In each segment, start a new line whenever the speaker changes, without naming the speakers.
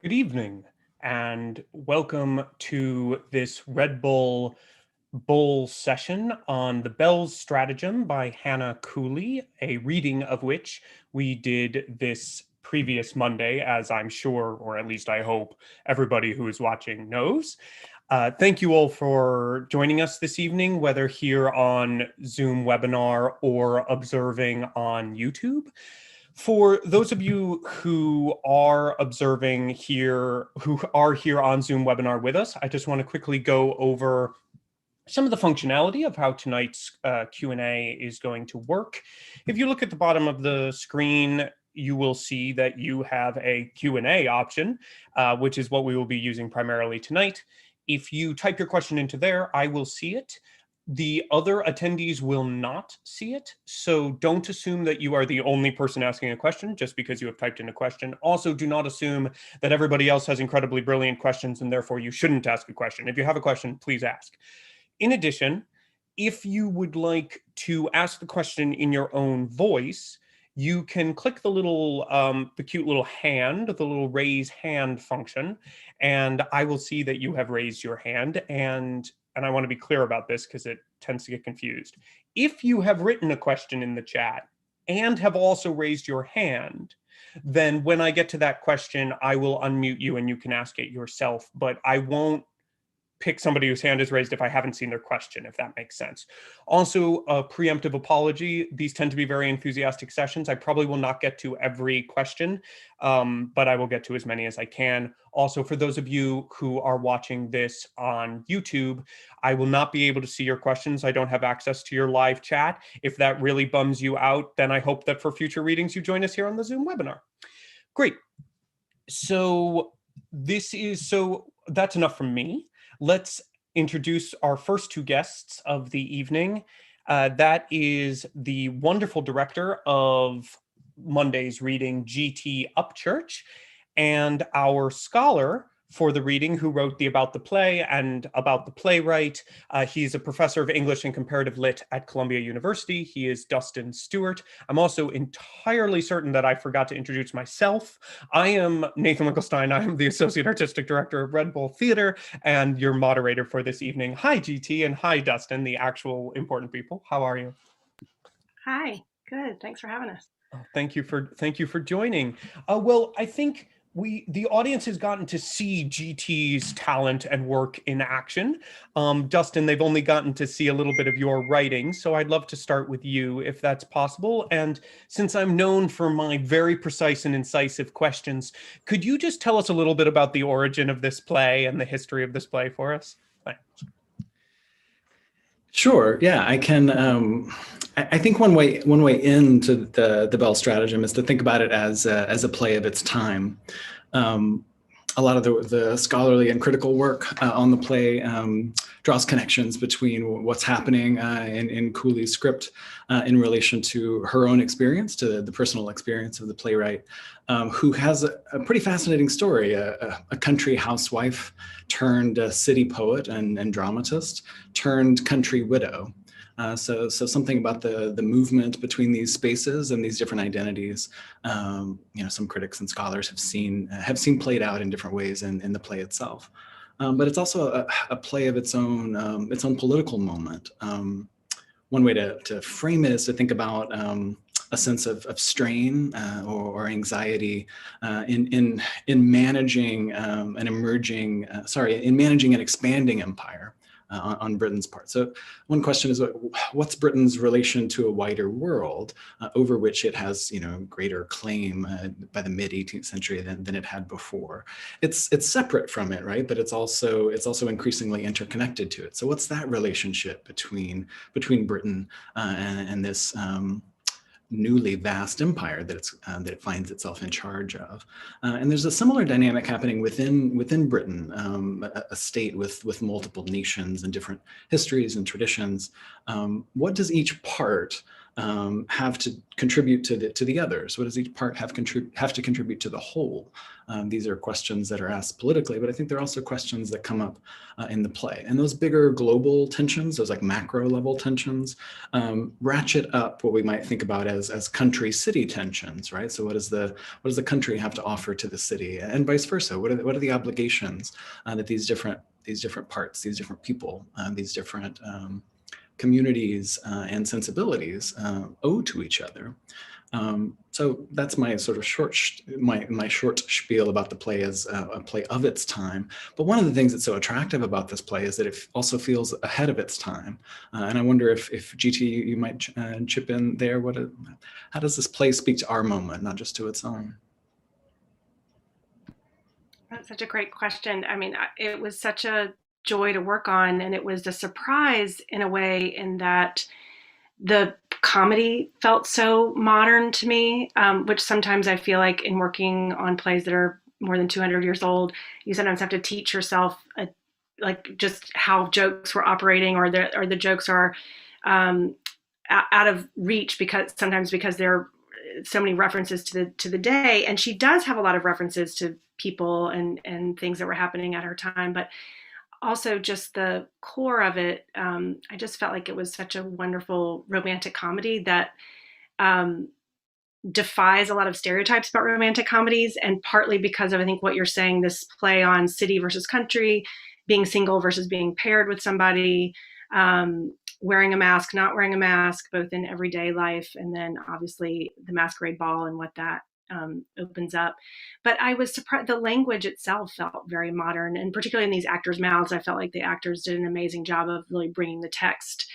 Good evening, and welcome to this Red Bull session on the Bell's Stratagem by Hannah Cowley, a reading of which we did this previous Monday, as I'm sure, or at least I hope, everybody who is watching knows. Thank you all for joining us this evening, whether here on Zoom webinar or observing on YouTube. For those of you who are observing here, who are here on Zoom webinar with us, I just want to quickly go over some of the functionality of how tonight's Q&A is going to work. If you look at the bottom of the screen, you will see that you have a Q&A option, which is what we will be using primarily tonight. If you type your question into there, I will see it. The other attendees will not see it, so don't assume that you are the only person asking a question just because you have typed in a question. Also, do not assume that everybody else has incredibly brilliant questions and therefore you shouldn't ask a question. If you have a question, please ask. In addition, if you would like to ask the question in your own voice, you can click the little, the cute little hand, the little raise hand function, and I will see that you have raised your hand. And I want to be clear about this because it tends to get confused. If you have written a question in the chat and have also raised your hand, then when I get to that question, I will unmute you and you can ask it yourself, but I won't pick somebody whose hand is raised if I haven't seen their question, if that makes sense. Also, a preemptive apology. These tend to be very enthusiastic sessions. I probably will not get to every question, but I will get to as many as I can. Also, for those of you who are watching this on YouTube, I will not be able to see your questions. I don't have access to your live chat. If that really bums you out, then I hope that for future readings, you join us here on the Zoom webinar. Great. So that's enough from me. Let's introduce our first two guests of the evening. That is the wonderful director of Monday's reading, Gaye Upchurch, and our scholar for the reading who wrote the About the Play and About the Playwright. He's a professor of English and Comparative Lit at Columbia University. He is Dustin Stewart. I'm also entirely certain that I forgot to introduce myself. I am Nathan Winkelstein. I am the Associate Artistic Director of Red Bull Theater and your moderator for this evening. Hi, GT, and hi, Dustin, the actual important people. How are you?
Hi, good. Thanks for having us.
Oh, thank you for joining. Well, I think the audience has gotten to see GT's talent and work in action. Dustin, they've only gotten to see a little bit of your writing, so I'd love to start with you if that's possible. And since I'm known for my very precise and incisive questions, could you just tell us a little bit about the origin of this play and the history of this play for us? Thanks.
Sure. Yeah, I can. I think one way into the Bell Stratagem is to think about it as a play of its time. A lot of the scholarly and critical work on the play draws connections between what's happening in Cowley's script in relation to her own experience, to the personal experience of the playwright, who has a pretty fascinating story, a country housewife turned city poet and dramatist turned country widow. So something about the movement between these spaces and these different identities, some critics and scholars have seen played out in different ways in the play itself. But it's also a play of its own political moment. One way to frame it is to think about a sense of strain or anxiety in managing managing an expanding empire. On Britain's part. So one question is, what's Britain's relation to a wider world over which it has, greater claim by the mid-18th century than it had before? It's separate from it, right? But it's also increasingly interconnected to it. So what's that relationship between Britain and this newly vast empire that it finds itself in charge of, and there's a similar dynamic happening within Britain, a state with multiple nations and different histories and traditions. What does each part have to contribute to the others? What does each part have to contribute to the whole? These are questions that are asked politically, but I think they're also questions that come up in the play. And those bigger global tensions, those like macro level tensions, ratchet up what we might think about as country-city tensions, right? So what does the country have to offer to the city, and vice versa? What are the obligations that these different parts, these different people, these different communities and sensibilities owe to each other? So that's my sort of short spiel about the play as a play of its time. But one of the things that's so attractive about this play is that it also feels ahead of its time. And I wonder if GT, you might chip in there. How does this play speak to our moment, not just to its own?
That's such a great question. I mean, it was such a joy to work on, and it was a surprise in a way in that the comedy felt so modern to me, which sometimes I feel like in working on plays that are more than 200 years old, you sometimes have to teach yourself like just how jokes were operating, or the jokes are out of reach because there are so many references to the day. And she does have a lot of references to people and things that were happening at her time, but also just the core of it, I just felt like it was such a wonderful romantic comedy that defies a lot of stereotypes about romantic comedies, and partly because of, I think, what you're saying, this play on city versus country, being single versus being paired with somebody, wearing a mask, not wearing a mask, both in everyday life, and then obviously the masquerade ball and what that opens up. But I was surprised, the language itself felt very modern, and particularly in these actors' mouths, I felt like the actors did an amazing job of really bringing the text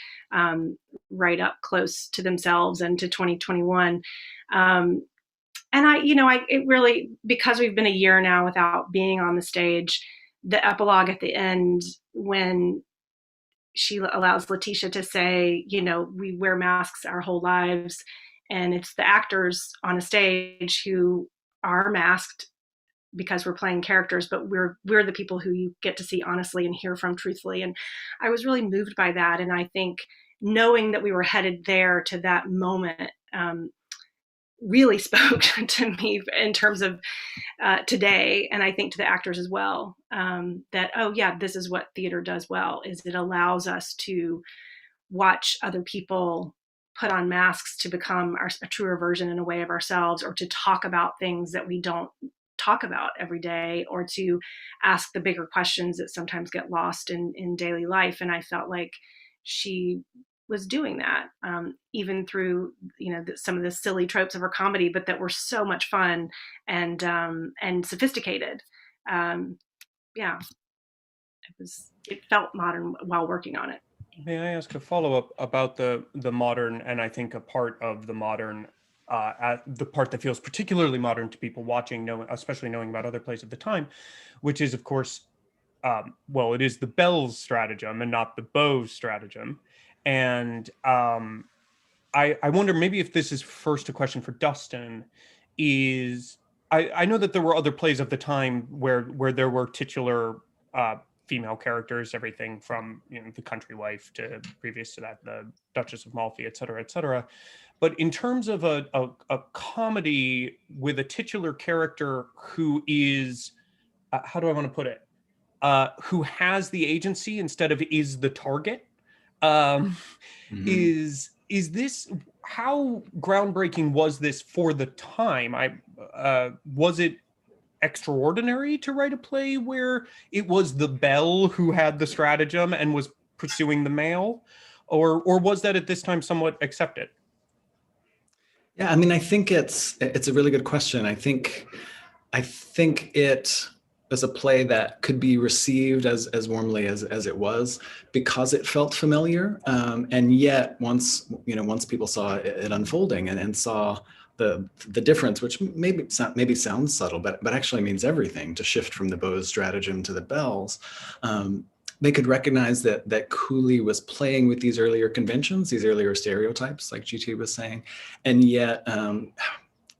right up close to themselves and to 2021. And it really, because we've been a year now without being on the stage, the epilogue at the end, when she allows Letitia to say, we wear masks our whole lives, and it's the actors on a stage who are masked because we're playing characters, but we're the people who you get to see honestly and hear from truthfully. And I was really moved by that. And I think knowing that we were headed there to that moment really spoke to me in terms of today, and I think to the actors as well, that, oh yeah, this is what theater does well, is it allows us to watch other people put on masks to become a truer version in a way of ourselves, or to talk about things that we don't talk about every day, or to ask the bigger questions that sometimes get lost in daily life. And I felt like she was doing that, even through some of the silly tropes of her comedy, but that were so much fun and sophisticated. Yeah, it felt modern while working on it.
May I ask a follow-up about the modern, and I think a part of the modern, the part that feels particularly modern to people watching, especially knowing about other plays of the time, which is, of course, it is the Bell's stratagem and not the Beau's stratagem. And I wonder, maybe if this is first a question for Dustin, is I know that there were other plays of the time where there were titular female characters, everything from the country wife to previous to that the Duchess of Malfi, et cetera, but in terms of a comedy with a titular character who is how do I want to put it, who has the agency instead of is the target, is this, how groundbreaking was this for the time? Was it extraordinary to write a play where it was the Belle who had the stratagem and was pursuing the male, or was that at this time somewhat accepted?
Yeah, I mean, I think it's a really good question. I think it was a play that could be received as warmly as it was, because it felt familiar, and yet once people saw it unfolding and saw the difference, which maybe sounds subtle, but actually means everything, to shift from the Beau's stratagem to the Belle's. They could recognize that Cowley was playing with these earlier conventions, these earlier stereotypes, like GT was saying, and yet,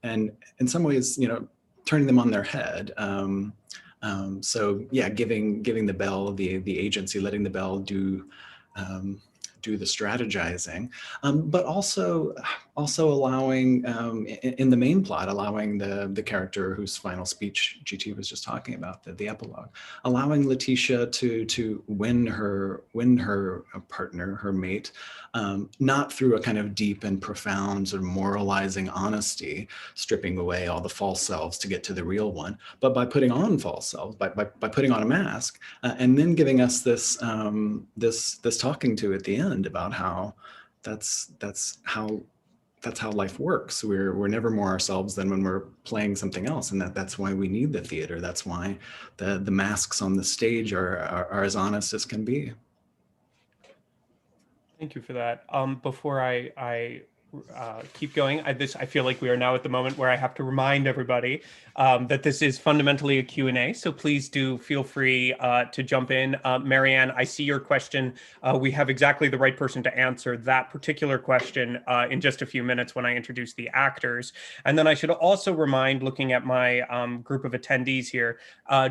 and in some ways, turning them on their head. So yeah, giving the Belle the agency, letting the Belle do do the strategizing, but also allowing, in the main plot, allowing the character whose final speech GT was just talking about, the epilogue, allowing Letitia to win her partner, her mate, not through a kind of deep and profound sort of moralizing honesty, stripping away all the false selves to get to the real one, but by putting on false selves, by putting on a mask, and then giving us this this talking to at the end about how that's how life works. We're never more ourselves than when we're playing something else, and that's why we need the theater. That's why the masks on the stage are as honest as can be.
Thank you for that. Before I keep going, I feel like we are now at the moment where I have to remind everybody that this is fundamentally a Q&A, so please do feel free to jump in. Marianne, I see your question. We have exactly the right person to answer that particular question in just a few minutes when I introduce the actors. And then I should also remind, looking at my group of attendees here,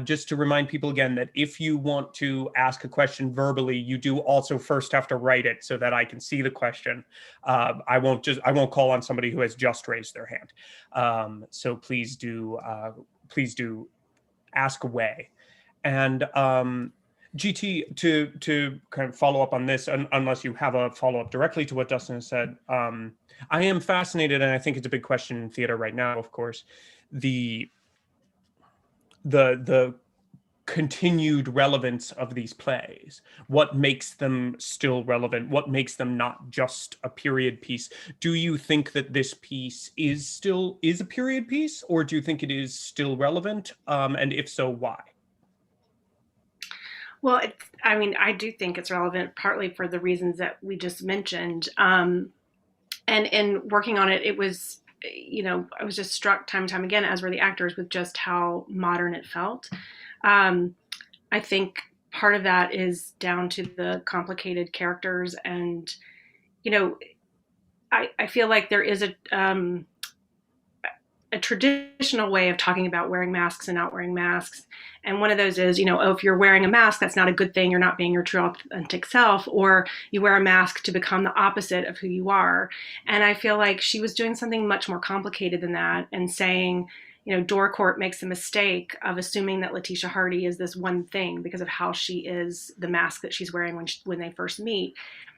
just to remind people again that if you want to ask a question verbally, you do also first have to write it so that I can see the question. I won't call on somebody who has just raised their hand. So please do ask away. And GT, to kind of follow up on this, unless you have a follow up directly to what Dustin has said, I am fascinated, and I think it's a big question in theater right now, of course, the continued relevance of these plays. What makes them still relevant? What makes them not just a period piece? Do you think that this piece is a period piece, or do you think it is still relevant? And if so, why?
Well, I do think it's relevant, partly for the reasons that we just mentioned. And in working on it, it was, I was just struck time and time again, as were the actors, with just how modern it felt. I think part of that is down to the complicated characters, and I feel like there is a traditional way of talking about wearing masks and not wearing masks, and one of those is, if you're wearing a mask, that's not a good thing. You're not being your true authentic self, or you wear a mask to become the opposite of who you are. And I feel like she was doing something much more complicated than that, and saying, Doorcourt makes the mistake of assuming that Letitia Hardy is this one thing because of how she is, the mask that she's wearing when they first meet.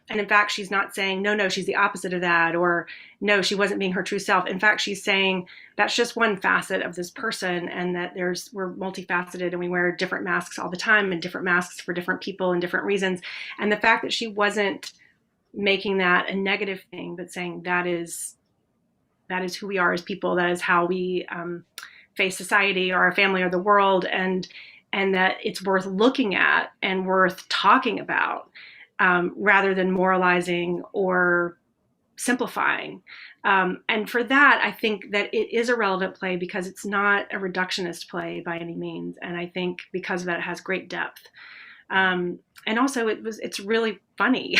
And in fact, she's not saying, no, she's the opposite of that, or no, she wasn't being her true self. In fact, she's saying that's just one facet of this person, and that we're multifaceted, and we wear different masks all the time, and different masks for different people and different reasons. And the fact that she wasn't making that a negative thing, but saying that is who we are as people, that is how we face society or our family or the world, and that it's worth looking at and worth talking about, rather than moralizing or simplifying. And for that, I think that it is a relevant play because it's not a reductionist play by any means. And I think because of that, it has great depth. And also it's really funny.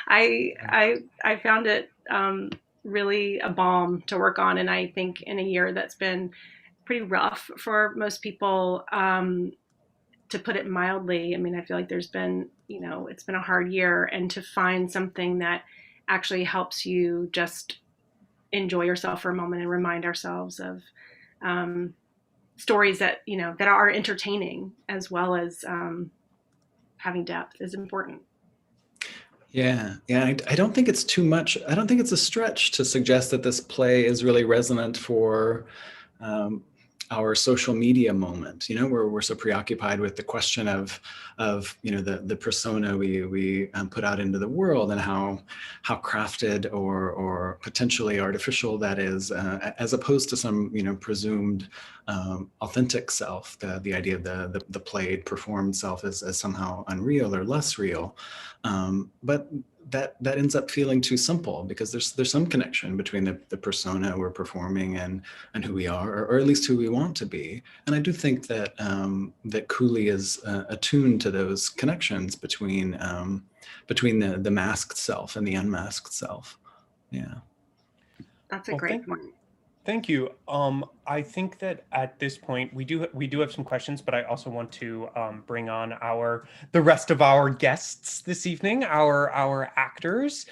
I found it really a balm to work on. And I think in a year that's been pretty rough for most people, to put it mildly. I feel like there's been, it's been a hard year, and to find something that actually helps you just enjoy yourself for a moment and remind ourselves of stories that, that are entertaining as well as having depth is important.
Yeah. I don't think it's too much. I don't think it's a stretch to suggest that this play is really resonant for our social media moment, where we're so preoccupied with the question of the persona we put out into the world, and how crafted or potentially artificial that is, as opposed to some presumed authentic self. The idea of the played, performed self as somehow unreal or less real, but that ends up feeling too simple, because there's some connection between the persona we're performing and who we are, or at least who we want to be. And I do think that that Cowley is attuned to those connections between the masked self and the unmasked self. Yeah.
That's a great point.
Thank you. I think that at this point we do have some questions, but I also want to bring on the rest of our guests this evening, our actors.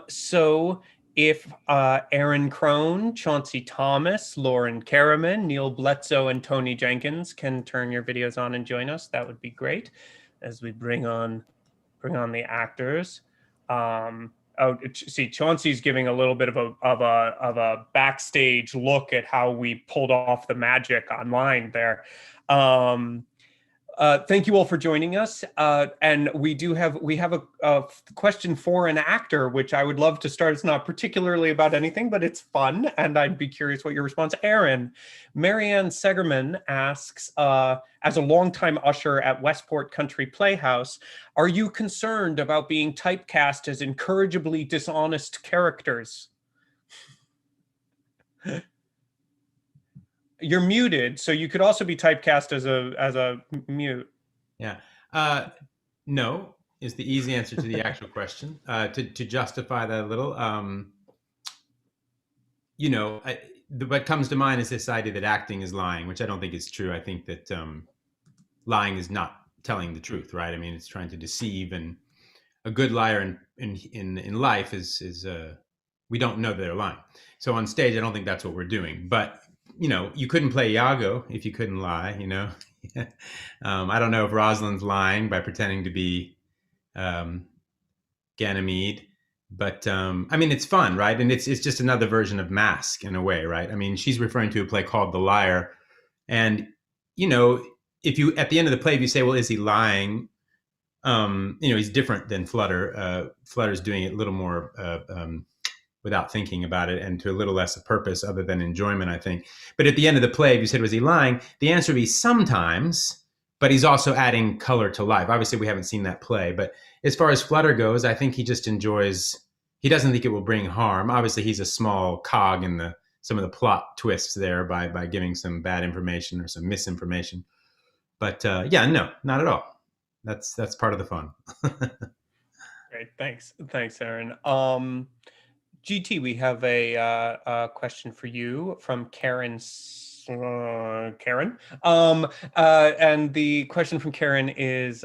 So if Aaron Crone, Chauncey Thomas, Lauren Karaman, Neil Bledsoe, and Tony Jenkins can turn your videos on and join us, that would be great as we bring on the actors. Oh, see, Chauncey's giving a little bit of a backstage look at how we pulled off the magic online there. Thank you all for joining us. And we have a question for an actor, which I would love to start. It's not particularly about anything, but it's fun. And I'd be curious what your response. Aaron, Marianne Segerman asks, as a longtime usher at Westport Country Playhouse, are you concerned about being typecast as incorrigibly dishonest characters? You're muted, so you could also be typecast as a mute.
Yeah. No is the easy answer to the actual question. To justify that a little, what comes to mind is this idea that acting is lying, which I don't think is true. I think that lying is not telling the truth, right? I mean, it's trying to deceive, and a good liar in life is we don't know that they're lying. So on stage, I don't think that's what we're doing. But you couldn't play Iago if you couldn't lie. I don't know if Rosalind's lying by pretending to be Ganymede, but I mean, it's fun, right? And it's just another version of Mask in a way, right? I mean, she's referring to a play called The Liar, and if you at the end of the play, if you say, well, is he lying? He's different than Flutter. Flutter's doing it a little more without thinking about it, and to a little less of purpose other than enjoyment, I think. But at the end of the play, if you said, was he lying? The answer would be sometimes, but he's also adding color to life. Obviously, we haven't seen that play, but as far as Flutter goes, I think he just enjoys, he doesn't think it will bring harm. Obviously, he's a small cog in some of the plot twists there by giving some bad information or some misinformation. But no, not at all. That's part of the fun.
Great, thanks, Aaron. GT, we have a question for you from Karen. And the question from Karen is,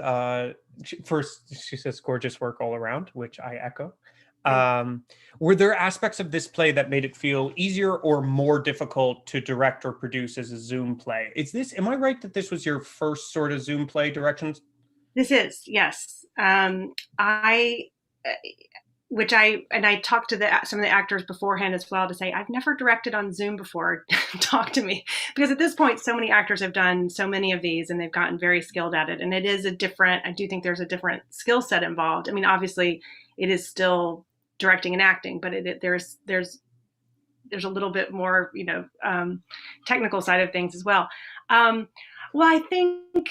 first, she says, gorgeous work all around, which I echo. Were there aspects of this play that made it feel easier or more difficult to direct or produce as a Zoom play? Am I right that this was your first sort of Zoom play directions?
This is, yes. I talked to some of the actors beforehand as well to say, I've never directed on Zoom before. Talk to me. Because at this point, so many actors have done so many of these and they've gotten very skilled at it. And it is I do think there's a different skill set involved. I mean, obviously it is still directing and acting, but there's a little bit more, technical side of things as well. Well, I think,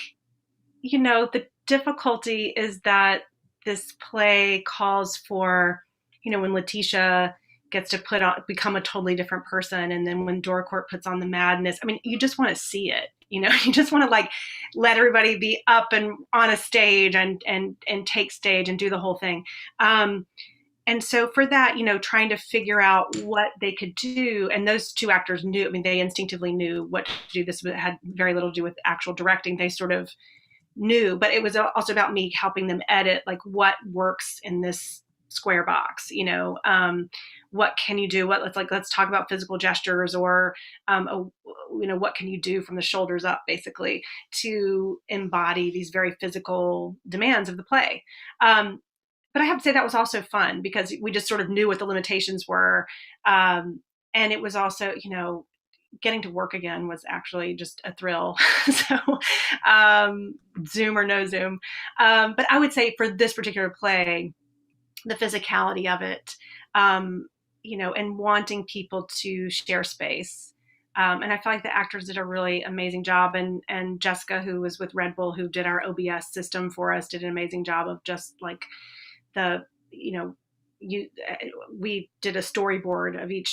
the difficulty is that this play calls for, when Letitia gets to become a totally different person. And then when Doricourt puts on the madness, I mean, you just want to see it, you just want to let everybody be up and on a stage and take stage and do the whole thing. And so for that, trying to figure out what they could do, and those two actors knew, I mean, they instinctively knew what to do. This had very little to do with actual directing. They sort of knew, but it was also about me helping them edit, what works in this square box, what can you do? Let's talk about physical gestures, or, what can you do from the shoulders up, basically, to embody these very physical demands of the play. But I have to say that was also fun because we just sort of knew what the limitations were. And it was also, getting to work again was actually just a thrill. So Zoom or no Zoom. But I would say for this particular play, the physicality of it, and wanting people to share space. And I feel like the actors did a really amazing job. And Jessica, who was with Red Bull, who did our OBS system for us, did an amazing job of just we did a storyboard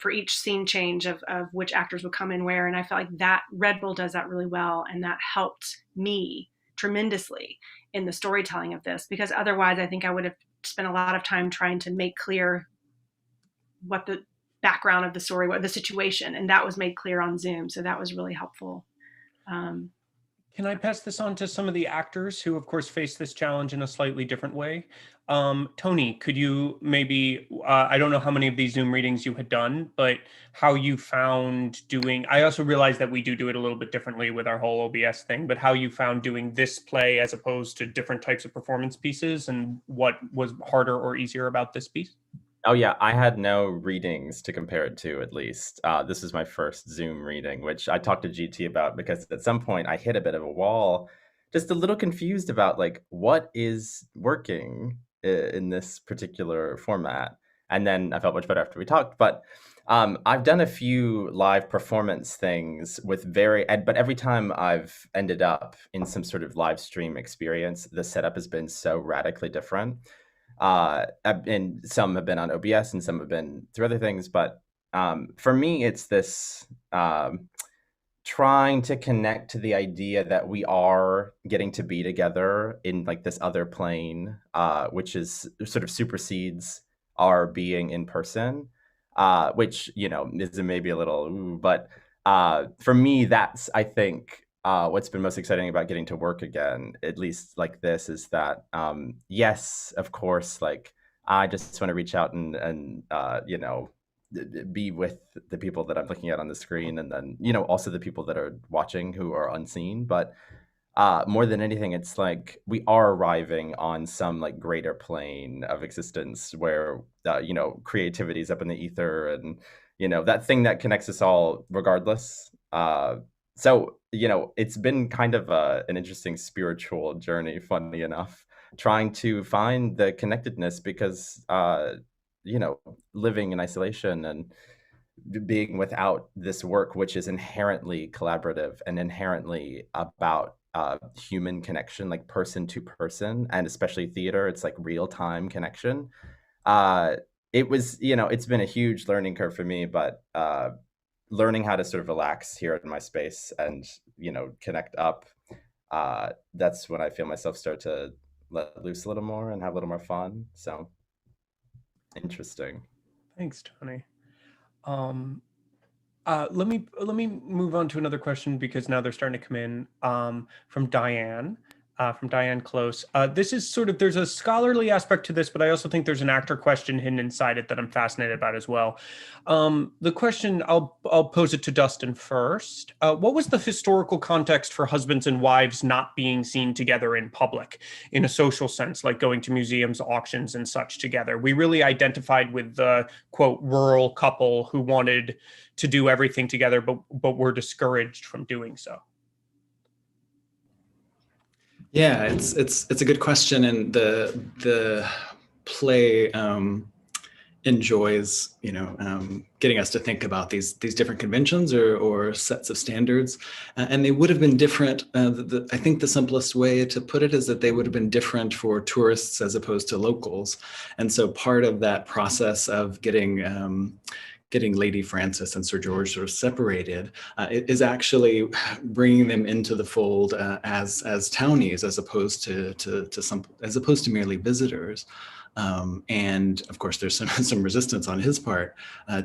for each scene change of which actors would come in where. And I felt like that Red Bull does that really well. And that helped me tremendously in the storytelling of this, because otherwise I think I would have spent a lot of time trying to make clear what the background of the story, what the situation, and that was made clear on Zoom. So that was really helpful.
Can I pass this on to some of the actors who, of course, face this challenge in a slightly different way? Tony, could you maybe, I don't know how many of these Zoom readings you had done, but how you found doing, I also realize that we do it a little bit differently with our whole OBS thing, but how you found doing this play as opposed to different types of performance pieces, and what was harder or easier about this piece?
Oh yeah, I had no readings to compare it to, at least. This is my first Zoom reading, which I talked to GT about because at some point I hit a bit of a wall, just a little confused about like what is working in this particular format. And then I felt much better after we talked. But I've done a few live performance things with but every time I've ended up in some sort of live stream experience, the setup has been so radically different. And some have been on OBS and some have been through other things. But for me, it's this trying to connect to the idea that we are getting to be together in like this other plane, which is sort of supersedes our being in person, which, you know, is maybe a little, but for me, that's, I think, what's been most exciting about getting to work again, at least like this, is that, yes, of course, like I just want to reach out and you know, be with the people that I'm looking at on the screen, and then, you know, also the people that are watching who are unseen. But more than anything, it's like we are arriving on some like greater plane of existence where, you know, creativity is up in the ether, and, you know, that thing that connects us all regardless. So, you know, it's been kind of an interesting spiritual journey, funny enough, trying to find the connectedness because, you know, living in isolation and being without this work, which is inherently collaborative and inherently about human connection, like person to person, and especially theater, it's like real time connection. It was, you know, it's been a huge learning curve for me, but learning how to sort of relax here in my space and, you know, connect up, that's when I feel myself start to let loose a little more and have a little more fun. So interesting.
Thanks, Tony. Let me move on to another question, because now they're starting to come in, from Diane Close. This is sort of, there's a scholarly aspect to this, but I also think there's an actor question hidden inside it that I'm fascinated about as well. The question, I'll pose it to Dustin first. What was the historical context for husbands and wives not being seen together in public in a social sense, like going to museums, auctions, and such together? We really identified with the, quote, rural couple who wanted to do everything together, but were discouraged from doing so.
Yeah, it's a good question, and the play enjoys, you know, getting us to think about these different conventions or sets of standards, and they would have been different. I think the simplest way to put it is that they would have been different for tourists as opposed to locals, and so part of that process of getting Lady Frances and Sir George sort of separated is actually bringing them into the fold as townies, as opposed to merely visitors. And of course, there's some resistance on his part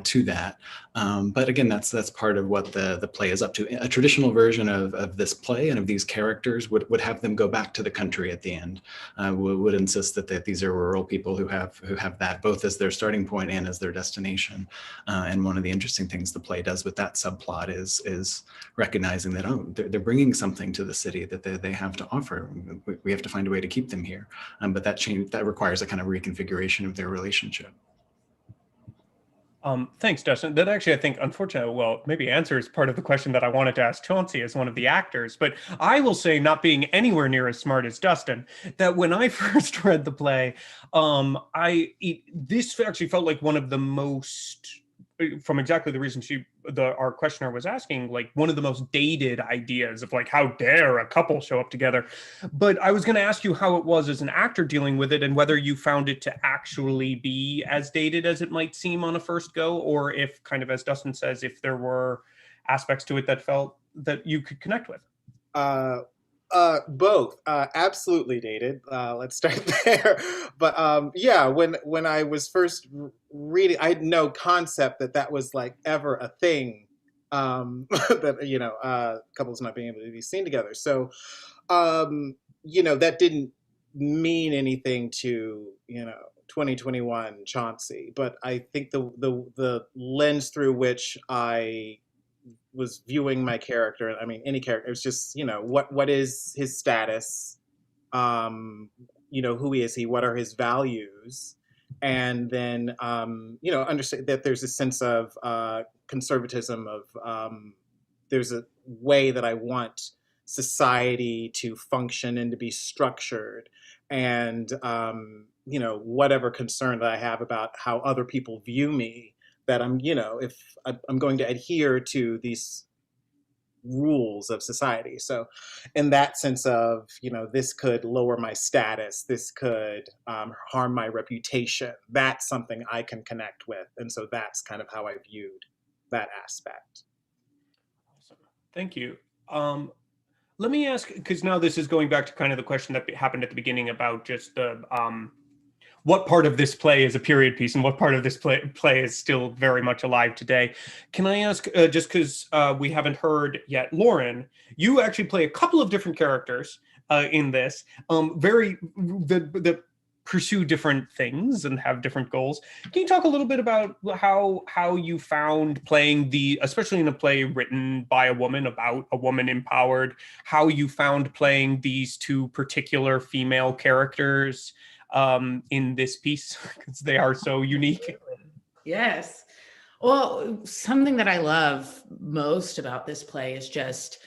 to that. But again, that's part of what the play is up to. A traditional version of this play and of these characters would have them go back to the country at the end. Would insist that these are rural people who have that both as their starting point and as their destination. And one of the interesting things the play does with that subplot is recognizing that, oh, they're bringing something to the city that they have to offer. We have to find a way to keep them here. But that requires a kind of reconfiguration of their relationship.
Thanks, Dustin. That actually, I think, unfortunately, well, maybe answers part of the question that I wanted to ask Chauncey as one of the actors. But I will say, not being anywhere near as smart as Dustin, that when I first read the play, this actually felt like one of the most, from exactly the reason our questioner was asking, like one of the most dated ideas of like, how dare a couple show up together. But I was going to ask you how it was as an actor dealing with it, and whether you found it to actually be as dated as it might seem on a first go, or if, kind of as Dustin says, if there were aspects to it that felt that you could connect with.
Both. Absolutely dated. Let's start there. But yeah, when I was first reading, I had no concept that was like ever a thing. That couples not being able to be seen together. So that didn't mean anything to 2021 Chauncey. But I think the lens through which I was viewing my character, I mean any character, it was just what is his status, who is he, what are his values, and then understand that there's a sense of conservatism of there's a way that I want society to function and to be structured, and whatever concern that I have about how other people view me, that if I'm going to adhere to these rules of society. So in that sense of, this could lower my status, this could harm my reputation, that's something I can connect with. And so that's kind of how I viewed that aspect.
Awesome. Thank you. Let me ask, because now this is going back to kind of the question that happened at the beginning about just the what part of this play is a period piece and what part of this play is still very much alive today. Can I ask, just because we haven't heard yet, Lauren, you actually play a couple of different characters in this, that pursue different things and have different goals. Can you talk a little bit about how you found playing especially in a play written by a woman, about a woman empowered, how you found playing these two particular female characters in this piece, because they are so unique?
Yes. Well, something that I love most about this play is just,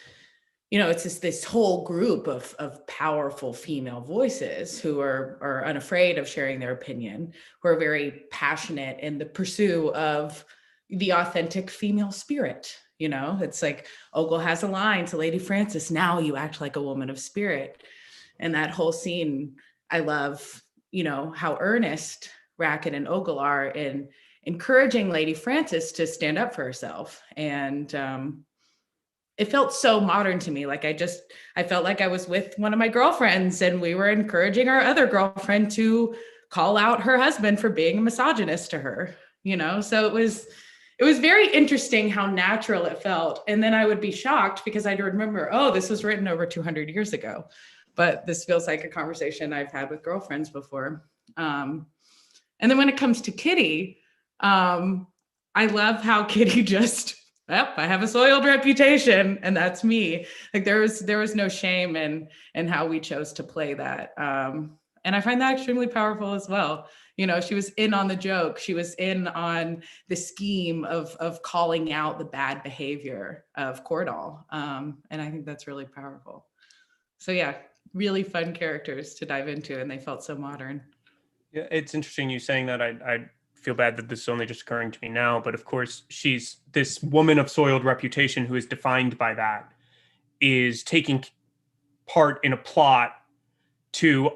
it's this whole group of powerful female voices who are unafraid of sharing their opinion, who are very passionate in the pursuit of the authentic female spirit. It's like Ogle has a line to Lady Frances, "Now you act like a woman of spirit." And that whole scene, I love, how earnest Racket and Ogle are in encouraging Lady Frances to stand up for herself. And it felt so modern to me. Like I felt like I was with one of my girlfriends and we were encouraging our other girlfriend to call out her husband for being a misogynist to her, So it was very interesting how natural it felt. And then I would be shocked because I'd remember, oh, this was written over 200 years ago. But this feels like a conversation I've had with girlfriends before. And then when it comes to Kitty, I love how Kitty just, I have a soiled reputation and that's me. Like there was no shame in how we chose to play that. And I find that extremely powerful as well. She was in on the joke. She was in on the scheme of calling out the bad behavior of Cordall. And I think that's really powerful. So yeah, really fun characters to dive into, and they felt so modern.
Yeah, it's interesting you saying that. I feel bad that this is only just occurring to me now, but of course she's this woman of soiled reputation who is defined by that, is taking part in a plot to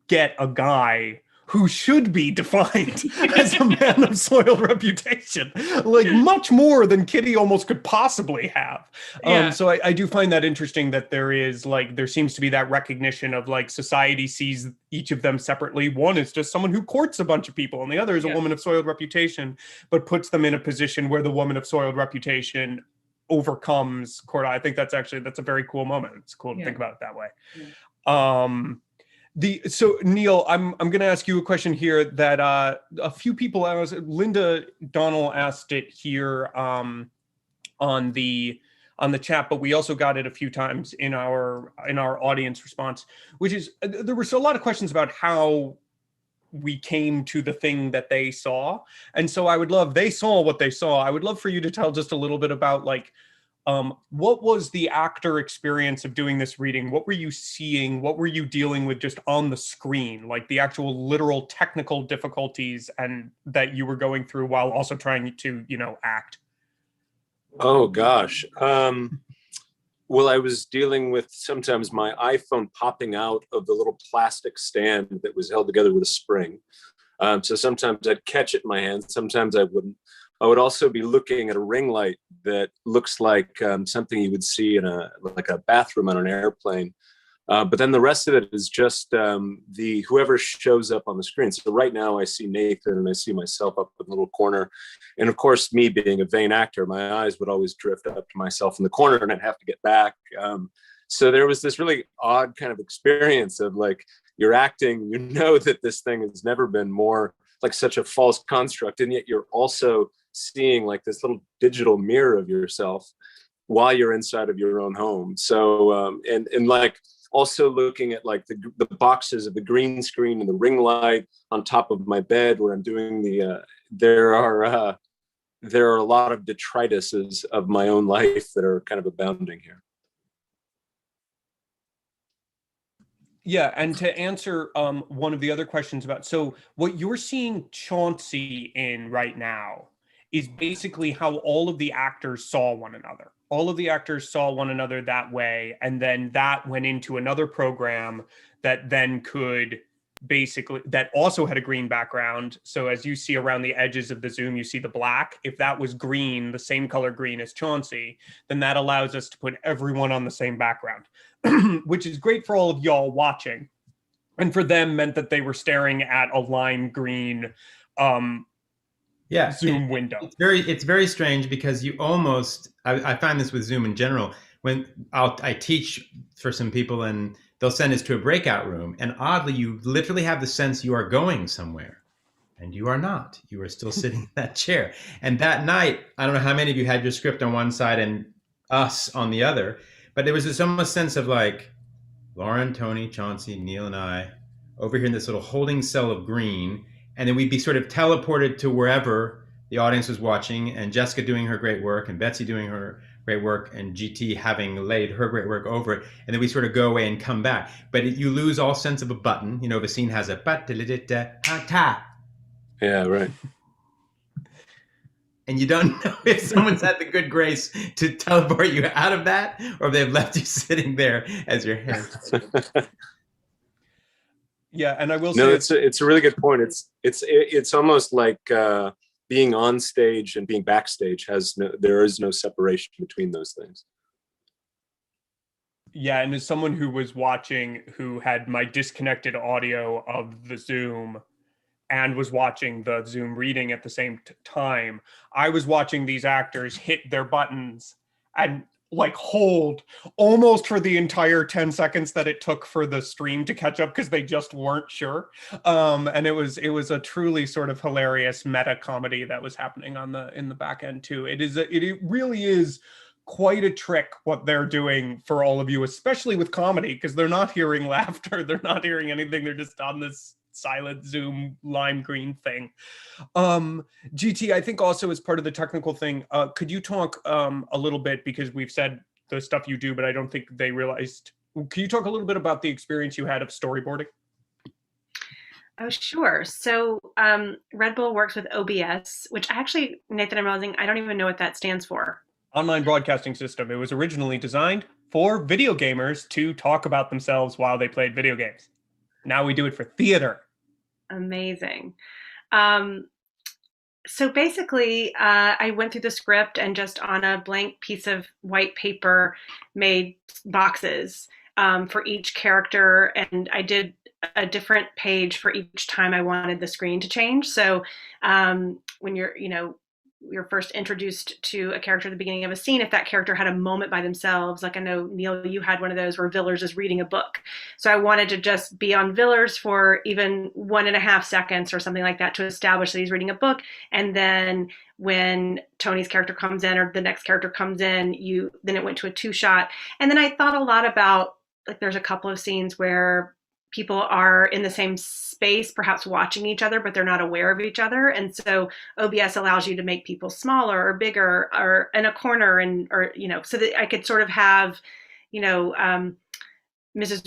get a guy who should be defined as a man of soiled reputation, like much more than Kitty almost could possibly have.
Yeah.
So I do find that interesting that there seems to be that recognition of like society sees each of them separately. One is just someone who courts a bunch of people, and the other is a woman of soiled reputation, but puts them in a position where the woman of soiled reputation overcomes Cordall. I think that's a very cool moment. It's cool to think about it that way. Yeah. So Neil, I'm going to ask you a question here that a few people asked. Linda Donnell asked it here on the chat, but we also got it a few times in our audience response, which is there were a lot of questions about how we came to the thing that they saw, and so they saw what they saw. I would love for you to tell just a little bit about like. What was the actor experience of doing this reading? What were you seeing? What were you dealing with just on the screen? Like the actual literal technical difficulties and that you were going through while also trying to, act?
Oh, gosh. Well, I was dealing with sometimes my iPhone popping out of the little plastic stand that was held together with a spring. So sometimes I'd catch it in my hand. Sometimes I wouldn't. I would also be looking at a ring light that looks like something you would see in a bathroom on an airplane. But then the rest of it is just the whoever shows up on the screen. So right now I see Nathan and I see myself up in the little corner. And of course, me being a vain actor, my eyes would always drift up to myself in the corner and I'd have to get back. So there was this really odd kind of experience of like, you're acting, you know that this thing has never been more like such a false construct. And yet you're also seeing like this little digital mirror of yourself while you're inside of your own home. So, and like also looking at like the boxes of the green screen and the ring light on top of my bed where I'm doing there are a lot of detrituses of my own life that are kind of abounding here.
Yeah, and to answer one of the other questions about, so what you're seeing Chauncey in right now is basically how all of the actors saw one another. All of the actors saw one another that way, and then that went into another program that then could basically, that also had a green background. So as you see around the edges of the Zoom, you see the black. If that was green, the same color green as Chauncey, then that allows us to put everyone on the same background, which is great for all of y'all watching. And for them meant that they were staring at a lime green Zoom window.
It's very strange because you almost, I find this with Zoom in general, when I teach for some people and they'll send us to a breakout room, and oddly, you literally have the sense you are going somewhere, and you are not. You are still sitting in that chair. And that night, I don't know how many of you had your script on one side and us on the other, but there was this almost sense of like, Lauren, Tony, Chauncey, Neil, and I over here in this little holding cell of green, and then we'd be sort of teleported to wherever the audience was watching, and Jessica doing her great work, and Betsy doing her great work, and GT having laid her great work over it, and then we sort of go away and come back. But you lose all sense of a button. You know, if a scene has a ta.
Yeah, right.
And you don't know if someone's had the good grace to teleport you out of that, or if they've left you sitting there as your head.
Yeah, and I will
say
it's
a really good point. It's almost like being on stage and being backstage there is no separation between those things.
Yeah, and as someone who was watching, who had my disconnected audio of the Zoom and was watching the Zoom reading at the same time, I was watching these actors hit their buttons and like hold almost for the entire 10 seconds that it took for the stream to catch up because they just weren't sure. And it was a truly sort of hilarious meta comedy that was happening in the back end too. It really is quite a trick what they're doing for all of you, especially with comedy, because they're not hearing laughter, they're not hearing anything, they're just on this silent Zoom lime green thing. GT, I think also as part of the technical thing, could you talk a little bit, because we've said the stuff you do, but I don't think they realized, can you talk a little bit about the experience you had of storyboarding?
Oh, sure. So Red Bull works with OBS, which actually, Nathan, I'm realizing I don't even know what that stands for.
Online Broadcasting System. It was originally designed for video gamers to talk about themselves while they played video games. Now we do it for theater.
Amazing. So basically, I went through the script and just on a blank piece of white paper made boxes for each character, and I did a different page for each time I wanted the screen to change. So when you're first introduced to a character at the beginning of a scene, if that character had a moment by themselves, like I know, Neil, you had one of those where Villers is reading a book. So I wanted to just be on Villers for even 1.5 seconds or something like that to establish that he's reading a book. And then when Tony's character comes in or the next character comes in, then it went to a 2-shot. And then I thought a lot about, like, there's a couple of scenes where people are in the same space, perhaps watching each other, but they're not aware of each other. And so OBS allows you to make people smaller or bigger or in a corner, so that I could sort of have, Mrs.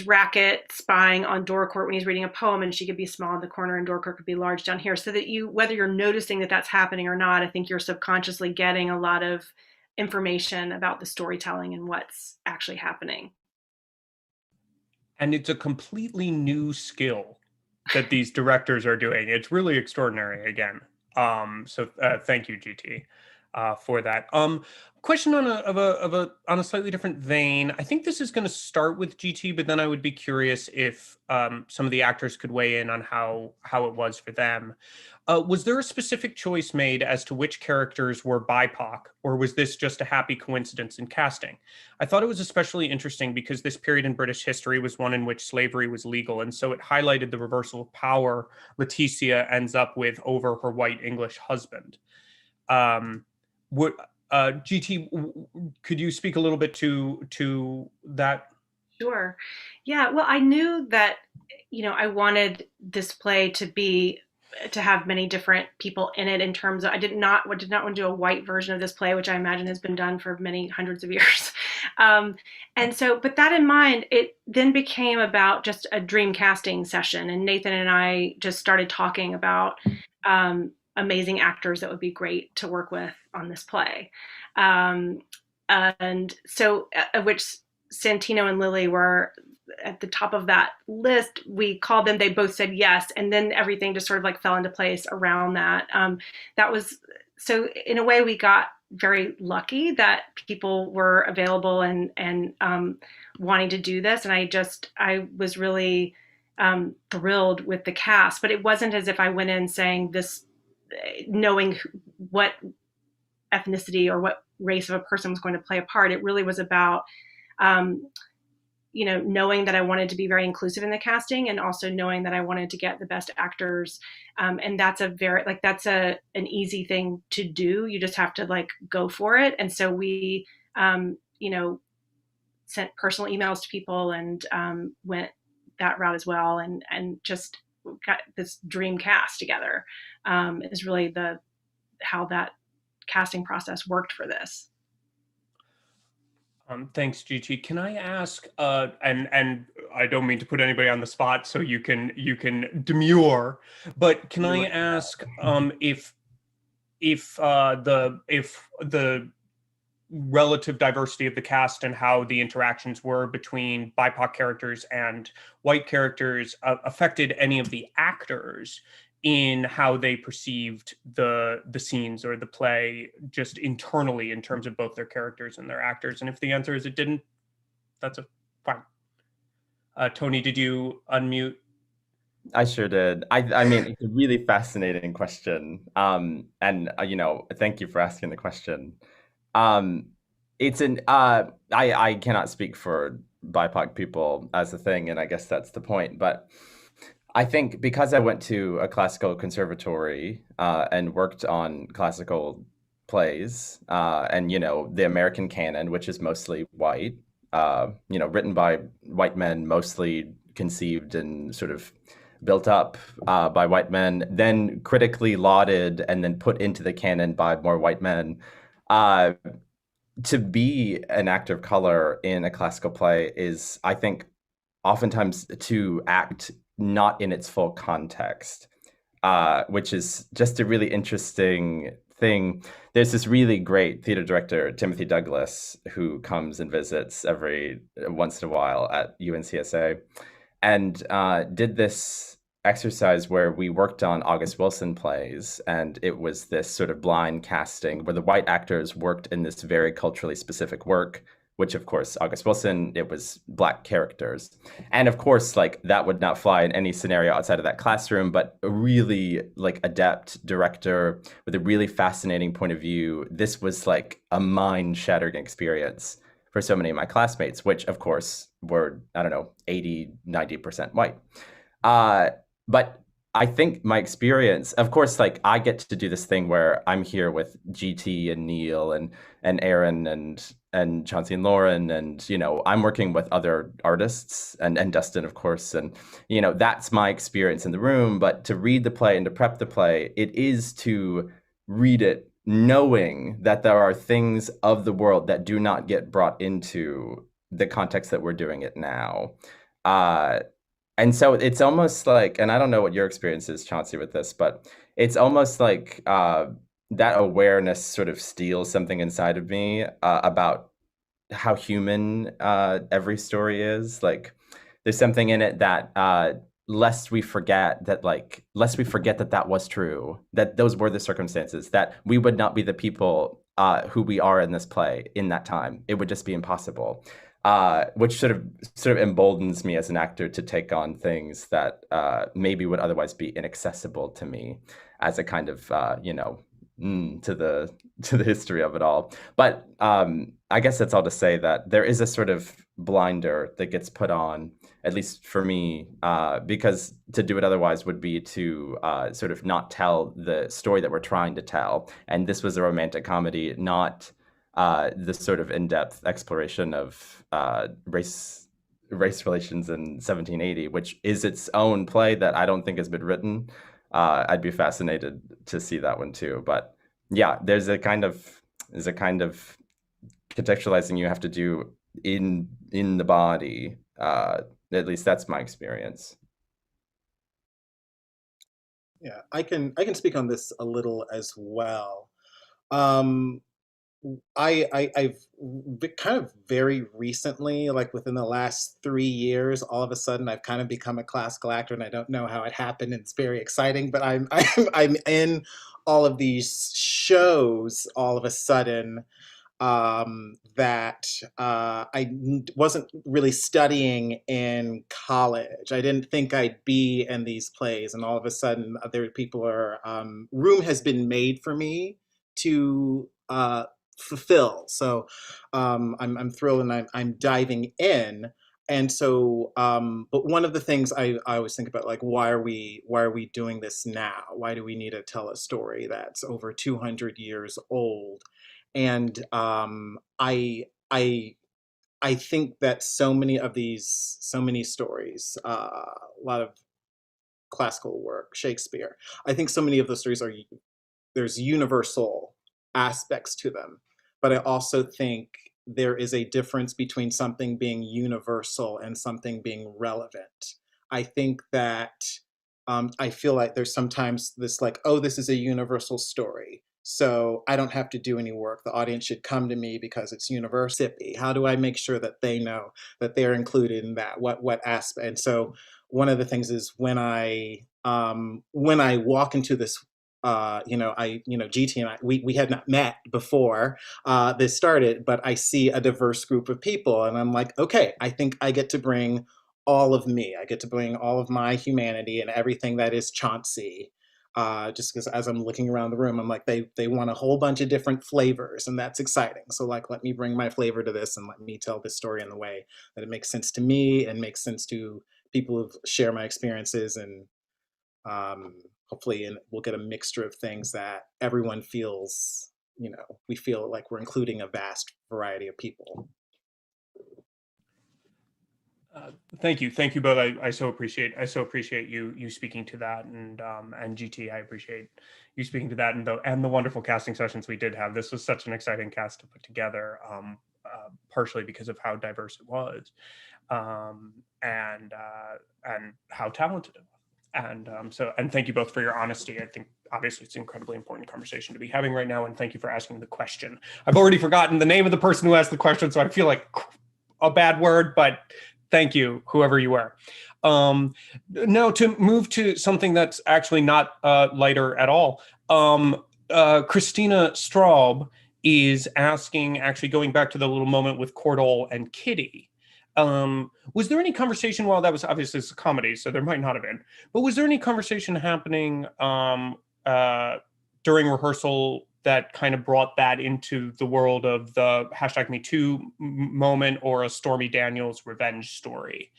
Racket spying on Dorcourt when he's reading a poem, and she could be small in the corner and Dorcourt could be large down here, so that whether you're noticing that that's happening or not, I think you're subconsciously getting a lot of information about the storytelling and what's actually happening.
And it's a completely new skill that these directors are doing. It's really extraordinary again. So thank you, GT. for that. Question on a slightly different vein. I think this is going to start with GT, but then I would be curious if some of the actors could weigh in on how it was for them. Was there a specific choice made as to which characters were BIPOC, or was this just a happy coincidence in casting? I thought it was especially interesting because this period in British history was one in which slavery was legal, and so it highlighted the reversal of power Leticia ends up with over her white English husband. GT, could you speak a little bit to that?
Sure. Yeah. Well, I knew that, I wanted this play to have many different people in it in terms of, I did not want to do a white version of this play, which I imagine has been done for many hundreds of years. And so, but that in mind, it then became about just a dream casting session. And Nathan and I just started talking about amazing actors that would be great to work with on this play. And so, which Santino and Lily were at the top of that list. We called them, they both said yes. And then everything just sort of like fell into place around that. That was, so in a way we got very lucky that people were available and wanting to do this. And I was really thrilled with the cast, but it wasn't as if I went in saying this, knowing what ethnicity or what race of a person was going to play a part. It really was about, knowing that I wanted to be very inclusive in the casting, and also knowing that I wanted to get the best actors. And that's an easy thing to do. You just have to go for it. And so we, sent personal emails to people and went that route as well. And just got this dream cast together is really how that casting process worked for this.
Thanks, GT. Can I ask, and I don't mean to put anybody on the spot, so you can demur, but can I ask if the relative diversity of the cast and how the interactions were between BIPOC characters and white characters affected any of the actors in how they perceived the scenes or the play just internally in terms of both their characters and their actors? And if the answer is it didn't, that's fine. Tony, did you unmute?
I sure did. I mean, it's a really fascinating question. And thank you for asking the question. I cannot speak for BIPOC people as a thing, and I guess that's the point, but I think because I went to a classical conservatory and worked on classical plays and, the American canon, which is mostly white, written by white men, mostly conceived and sort of built up by white men, then critically lauded and then put into the canon by more white men. To be an actor of color in a classical play is, I think, oftentimes to act not in its full context, which is just a really interesting thing. There's this really great theater director, Timothy Douglas, who comes and visits every once in a while at UNCSA, and did this exercise where we worked on August Wilson plays, and it was this sort of blind casting where the white actors worked in this very culturally specific work, which of course, August Wilson, it was Black characters. And of course, that would not fly in any scenario outside of that classroom, but a really adept director with a really fascinating point of view. This was a mind-shattering experience for so many of my classmates, which of course were, 80, 90% white. But I think my experience, of course, I get to do this thing where I'm here with GT and Neil and Aaron and Chauncey and Lauren, and I'm working with other artists and Dustin, of course, and that's my experience in the room. But to read the play and to prep the play, it is to read it knowing that there are things of the world that do not get brought into the context that we're doing it now. And so it's almost and I don't know what your experience is, Chauncey, with this, but it's almost that awareness sort of steals something inside of me about how human every story is. There's something in it that lest we forget that that was true, that those were the circumstances, that we would not be the people who we are in this play in that time. It would just be impossible. Which sort of emboldens me as an actor to take on things that maybe would otherwise be inaccessible to me, as a kind of to the history of it all. But I guess that's all to say that there is a sort of blinder that gets put on, at least for me, because to do it otherwise would be to sort of not tell the story that we're trying to tell. And this was a romantic comedy, not this sort of in-depth exploration of race relations in 1780, which is its own play that I don't think has been written. I'd be fascinated to see that one too. But yeah, there's a kind of contextualizing you have to do in the body. At least that's my experience.
Yeah, I can speak on this a little as well. I've kind of very recently, like within the last 3 years, all of a sudden I've kind of become a classical actor, and I don't know how it happened. It's very exciting, but I'm in all of these shows all of a sudden that wasn't really studying in college. I didn't think I'd be in these plays, and all of a sudden, other people are room has been made for me to fulfill. So I'm thrilled, and I'm diving in. And so, but one of the things I always think about, like, why are we doing this now? Why do we need to tell a story that's over 200 years old? And I think that so many stories, a lot of classical work, Shakespeare. I think so many of those stories there's universal aspects to them, but I also think there is a difference between something being universal and something being relevant. I think that I feel like there's sometimes this, like, oh, this is a universal story, so I don't have to do any work. The audience should come to me because it's universal. How do I make sure that they know that they're included in that? What aspect? And so one of the things is when I walk into this, GT and I, we had not met before this started, but I see a diverse group of people, and I'm like, okay, I think I get to bring all of me. I get to bring all of my humanity and everything that is Chauncey. Just because as I'm looking around the room, I'm like, they want a whole bunch of different flavors, and that's exciting. So, like, let me bring my flavor to this, and let me tell this story in the way that it makes sense to me and makes sense to people who share my experiences, and hopefully we'll get a mixture of things that everyone feels, we feel like we're including a vast variety of people.
Thank you both. I so appreciate you speaking to that, and GT, I appreciate you speaking to that, and the wonderful casting sessions we did have. This was such an exciting cast to put together, partially because of how diverse it was, and how talented it was. And thank you both for your honesty. I think obviously it's an incredibly important conversation to be having right now, and thank you for asking the question. I've already forgotten the name of the person who asked the question, so I feel like a bad word, but thank you, whoever you were. Now to move to something that's actually not lighter at all. Christina Straub is asking, actually going back to the little moment with Cordell and Kitty. Was there any conversation, while that was obviously it's a comedy, so there might not have been, but was there any conversation happening during rehearsal that kind of brought that into the world of the #MeToo moment, or a Stormy Daniels revenge story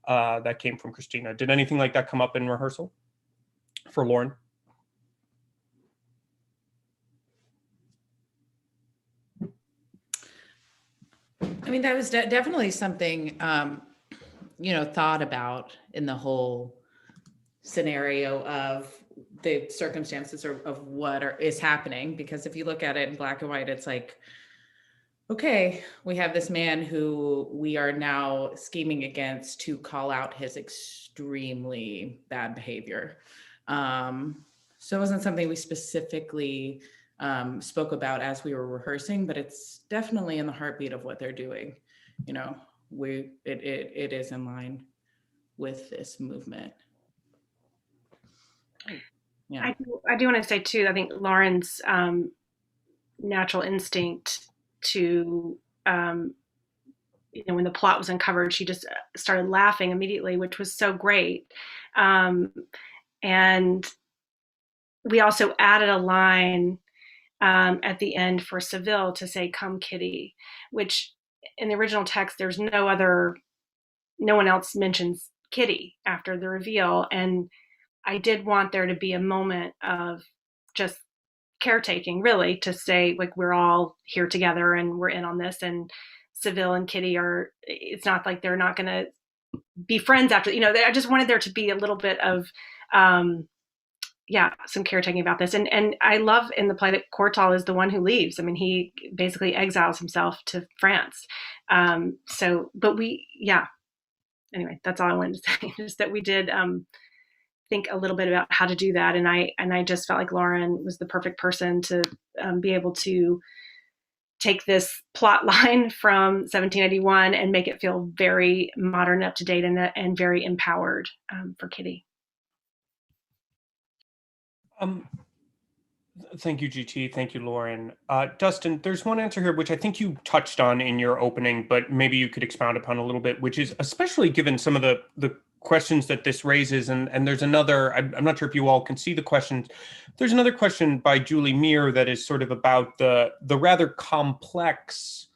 that came from Christina? Did anything like that come up in rehearsal for Lauren?
I mean, that was definitely something, thought about in the whole scenario of the circumstances of what is happening. Because if you look at it in black and white, it's like, okay, we have this man who we are now scheming against to call out his extremely bad behavior. So it wasn't something we specifically spoke about as we were rehearsing, but it's definitely in the heartbeat of what they're doing. It is in line with this movement. Yeah.
I do want to say too, I think Lauren's natural instinct to, when the plot was uncovered, she just started laughing immediately, which was so great. And we also added a line at the end for Seville to say, "Come, Kitty," which in the original text, there's no one else mentions Kitty after the reveal. And I did want there to be a moment of just caretaking, really, to say, like, we're all here together and we're in on this. And Seville and Kitty it's not like they're not going to be friends after, I just wanted there to be a little bit of, some caretaking about this. And I love in the play that Courtal is the one who leaves. I mean, he basically exiles himself to France. Anyway, that's all I wanted to say, is that we did think a little bit about how to do that. And I just felt like Lauren was the perfect person to be able to take this plot line from 1781 and make it feel very modern, up to date, and very empowered for Kitty.
Thank you, GT. Thank you, Lauren. Dustin, there's one answer here which I think you touched on in your opening, but maybe you could expound upon a little bit, which is, especially given some of the questions that this raises, and there's another, I'm not sure if you all can see the questions. There's another question by Julie Meir that is sort of about the rather complex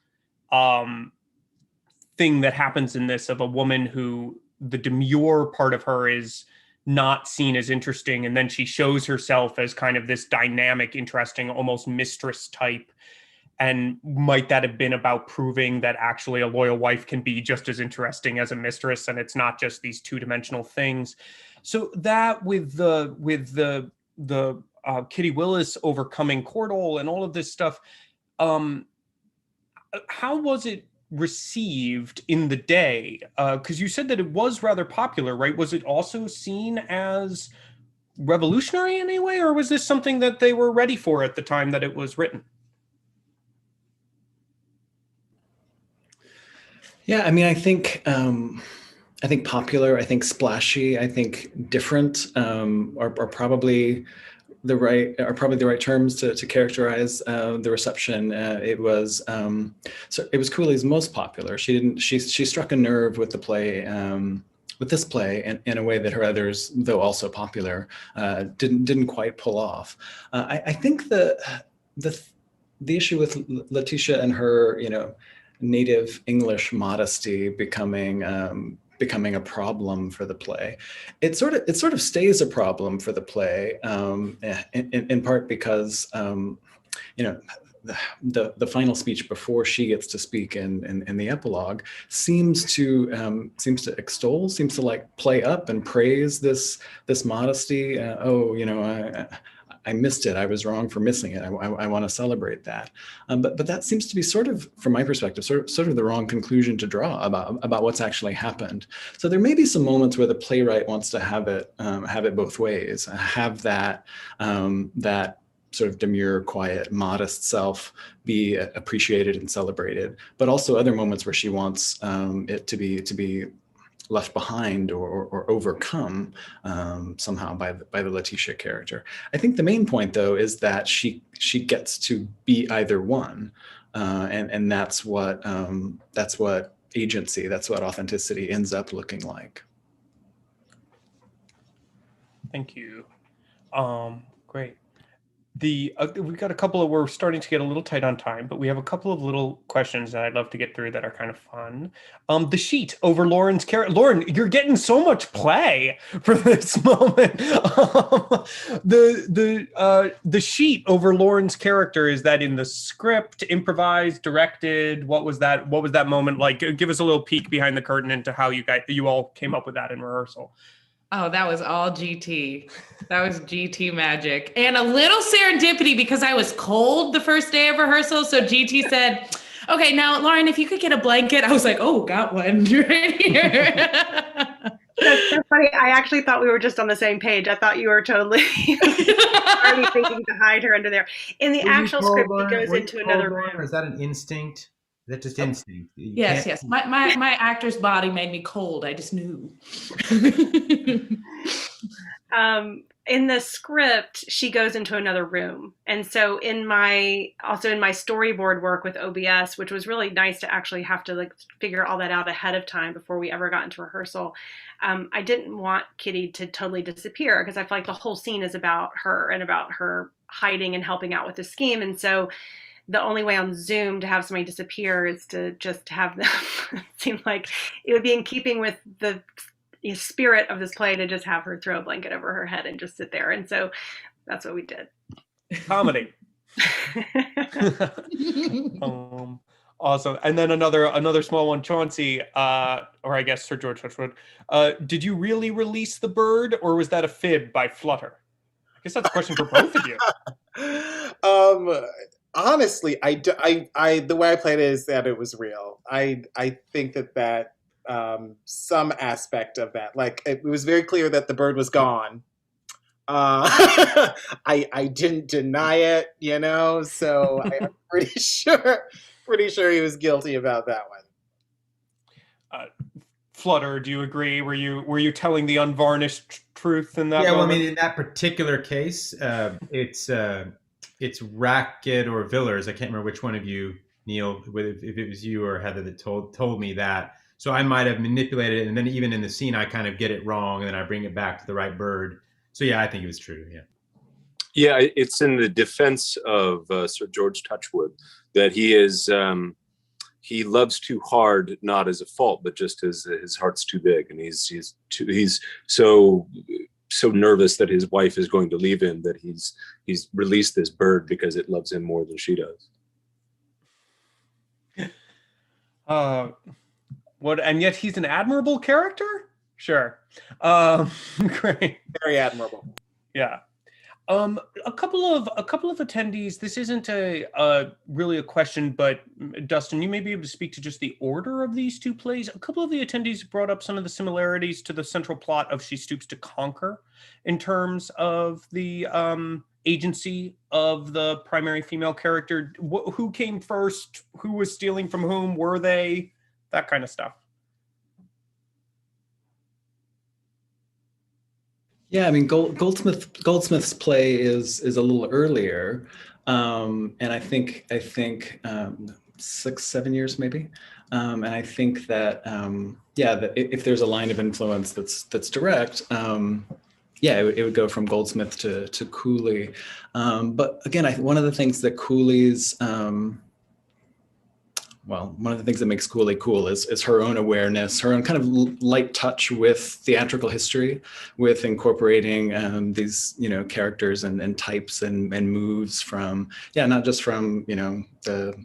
thing that happens in this, of a woman who the demure part of her is not seen as interesting, and then she shows herself as kind of this dynamic, interesting, almost mistress type. And might that have been about proving that actually a loyal wife can be just as interesting as a mistress, and it's not just these two-dimensional things? So that with the Kitty Willis overcoming Courtal and all of this stuff, how was it received in the day? Because you said that it was rather popular, right? Was it also seen as revolutionary in any way, or was this something that they were ready for at the time that it was written?
Yeah, I mean, I think popular, I think splashy, I think different are probably the right terms to characterize the reception. It was Cooley's most popular. She struck a nerve with the play, with this play, in a way that her others, though also popular, didn't quite pull off. I think the issue with Letitia and her, native English modesty becoming a problem for the play. It sort of stays a problem for the play, in part because the final speech before she gets to speak in the epilogue seems to extol, seems to like play up and praise this modesty. I missed it. I was wrong for missing it. I want to celebrate that. But that seems to be sort of, from my perspective, sort of the wrong conclusion to draw about what's actually happened. So there may be some moments where the playwright wants to have it both ways, have that sort of demure, quiet, modest self be appreciated and celebrated, but also other moments where she wants it to be left behind or overcome somehow by the Letitia character. I think the main point, though, is that she gets to be either one, and that's what agency, that's what authenticity ends up looking like.
Thank you. Great. We've got we're starting to get a little tight on time, but we have a couple of little questions that I'd love to get through that are kind of fun. The sheet over Lauren's character. Lauren, you're getting so much play for this moment. The sheet over Lauren's character, is that in the script, improvised, directed? What was that moment like? Give us a little peek behind the curtain into how you all came up with that in rehearsal.
Oh, that was all GT. That was GT magic. And a little serendipity, because I was cold the first day of rehearsal. So GT said, okay, now, Lauren, if you could get a blanket. I was like, oh, got one right here.
That's so funny. I actually thought we were just on the same page. I thought you were totally already thinking to hide her under there. In the actual script, he goes into another room.
Or is that an instinct? Is that just instinct?
Yes. My actor's body made me cold. I just knew.
In the script, she goes into another room. And so in my storyboard work with OBS, which was really nice to actually have to like figure all that out ahead of time before we ever got into rehearsal, I didn't want Kitty to totally disappear because I feel like the whole scene is about her and about her hiding and helping out with the scheme. And so the only way on Zoom to have somebody disappear is to just have them seem like it would be in keeping with the spirit of this play to just have her throw a blanket over her head and just sit there. And so that's what we did.
Comedy. Awesome. And then another small one, Chauncey, or I guess Sir George Touchwood. Did you really release the bird, or was that a fib by Flutter? I guess that's a question for both of you.
Honestly, I the way I played it is that it was real. I think that some aspect of that, like it was very clear that the bird was gone. I didn't deny it, you know, so I'm pretty sure he was guilty about that one.
Flutter, do you agree? Were you telling the unvarnished truth in that
Yeah, well, I
moment?
mean, in that particular case, it's Racket or Villers. I can't remember which one of you, Neil, if it was you or Heather that told me that. So I might have manipulated it, and then even in the scene, I kind of get it wrong, and then I bring it back to the right bird. So yeah, I think it was true. Yeah.
Yeah, it's in the defense of Sir George Touchwood that he loves too hard, not as a fault, but just as his heart's too big, and he's so nervous that his wife is going to leave him that he's released this bird because it loves him more than she does.
And yet he's an admirable character? Sure. Great.
Very admirable.
Yeah. A couple of attendees. This isn't really a question, but Dustin, you may be able to speak to just the order of these two plays. A couple of the attendees brought up some of the similarities to the central plot of She Stoops to Conquer in terms of the agency of the primary female character. Who came first? Who was stealing from whom? Were they? That kind of stuff.
Yeah, I mean, Goldsmith's play is a little earlier, and I think 6-7 years maybe, and I think that that if there's a line of influence that's direct, it would go from Goldsmith to Cowley, but again, one of the things that Cowley's one of the things that makes Cowley cool is her own awareness, her own kind of light touch with theatrical history, with incorporating these, characters and types and moves from, not just from, the